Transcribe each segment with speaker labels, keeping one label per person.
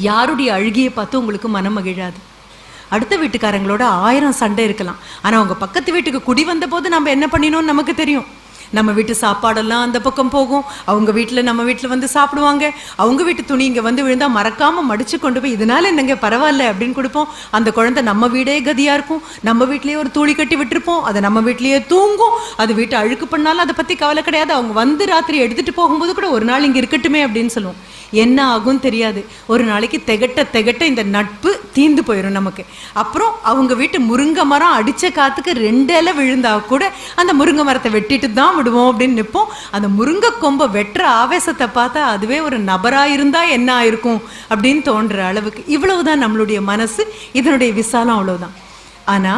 Speaker 1: யாருடைய அழுகியை பார்த்து உங்களுக்கு மனம் மகிழாது. அடுத்த வீட்டுக்காரங்களோட 1000 சண்டை இருக்கலாம், ஆனா அவங்க பக்கத்து வீட்டுக்கு குடி வந்த போது நம்ம என்ன பண்ணினோம்னு நமக்கு தெரியும். நம்ம வீட்டு சாப்பாடெல்லாம் அந்த பக்கம் போகும், அவங்க வீட்டில் நம்ம வீட்டில் வந்து சாப்பிடுவாங்க, அவங்க வீட்டு துணி இங்கே வந்து விழுந்தா மறக்காம மடிச்சு கொண்டு போய் இதனால என்னங்க பரவாயில்ல அப்படின்னு கொடுப்போம். அந்த குழந்தை நம்ம வீடே கதியா இருக்கும், நம்ம வீட்லயே ஒரு தூளி கட்டி விட்டுருப்போம், அதை நம்ம வீட்லயே தூங்கும், அது வீட்டை அழுக்கு பண்ணாலும் அதை பத்தி கவலை கிடையாது. அவங்க வந்து ராத்திரி எடுத்துட்டு போகும்போது கூட ஒரு நாள் இங்க இருக்கட்டுமே அப்படின்னு சொல்லுவோம். என்ன ஆகும் தெரியாது, ஒரு நாளைக்கு திகட்ட திகட்ட இந்த நட்பு தீந்து போயிடும் நமக்கு. அப்புறம் அவங்க வீட்டு முருங்கை மரம் அடிச்ச காத்துக்கு 2 இலை விழுந்தா கூட அந்த முருங்கை மரத்தை வெட்டிட்டு தான் விடுவோம் அப்படின்னு நிற்போம். அந்த முருங்கை கொம்பை வெட்டுற ஆவேசத்தை பார்த்தா அதுவே ஒரு நபரா இருந்தா என்ன ஆயிருக்கும் அப்படின்னு தோன்ற அளவுக்கு இவ்வளவுதான் நம்மளுடைய மனசு, இதனுடைய விசாலம் அவ்வளவுதான். ஆனா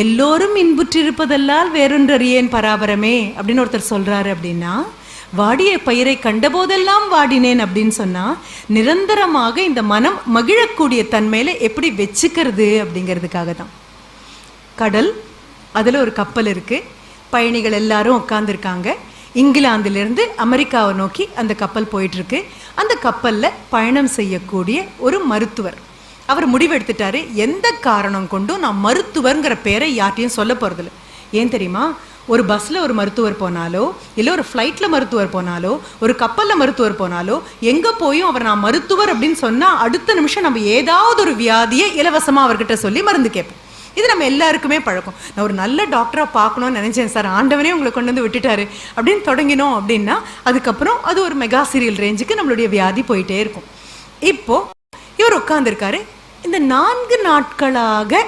Speaker 1: எல்லோரும் இன்புற்றிருப்பதெல்லால் வேறொன்றறியேன் பராபரமே அப்படின்னு ஒருத்தர் சொல்றாரு. அப்படின்னா வாடிய பயிரை கண்டபோதெல்லாம் வாடினேன் அப்படின்னு சொன்னா நிரந்தரமாக இந்த மனம் மகிழக்கூடிய தன்மையில எப்படி வச்சுக்கிறது அப்படிங்கிறதுக்காக தான். கடல், அதுல ஒரு கப்பல் இருக்கு, பயணிகள் எல்லாரும் உட்கார்ந்துருக்காங்க. இங்கிலாந்திலிருந்து அமெரிக்காவை நோக்கி அந்த கப்பல் போயிட்டு இருக்கு. அந்த கப்பல்ல பயணம் செய்யக்கூடிய ஒரு மருத்துவர் அவர் முடிவெடுத்துட்டாரு, எந்த காரணம் கொண்டும் நான் மருத்துவர்ங்கிற பேரை யார்ட்டையும் சொல்ல போறதில்லை. ஏன் தெரியுமா, ஒரு பஸ்ல ஒரு மருத்துவர் போனாலோ, இல்லை ஒரு ஃப்ளைட்ல மருத்துவர் போனாலோ, ஒரு கப்பல்ல மருத்துவர் போனாலோ, எங்க போயும் அவர் நான் மருத்துவர் அப்படின்னு சொன்னா அடுத்த நிமிஷம் நம்ம ஏதாவது ஒரு வியாதியை இலவசமா அவர்கிட்ட சொல்லி மருந்து கேட்போம். இது நம்ம எல்லாருக்குமே பழக்கம். நான் ஒரு நல்ல டாக்டரா பார்க்கணும்னு நினைச்சேன் சார், ஆண்டவனே உங்களை கொண்டு வந்து விட்டுட்டாரு அப்படின்னு தொடங்கினோம் அப்படின்னா அதுக்கப்புறம் அது ஒரு மெகா சீரியல் ரேஞ்சுக்கு நம்மளுடைய வியாதி போயிட்டே இருக்கும். இப்போ இவர் உட்கார்ந்துருக்காரு, இந்த 4 நாட்களாக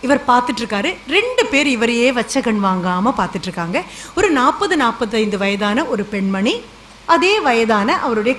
Speaker 1: இவர் பார்த்துட்டு இருக்காரு. 2 பேர் இவரையே வச்ச கண் வாங்காம பார்த்துட்டு இருக்காங்க. ஒரு 40-45 வயதான ஒரு பெண்மணி, அதே வயதான அவருடைய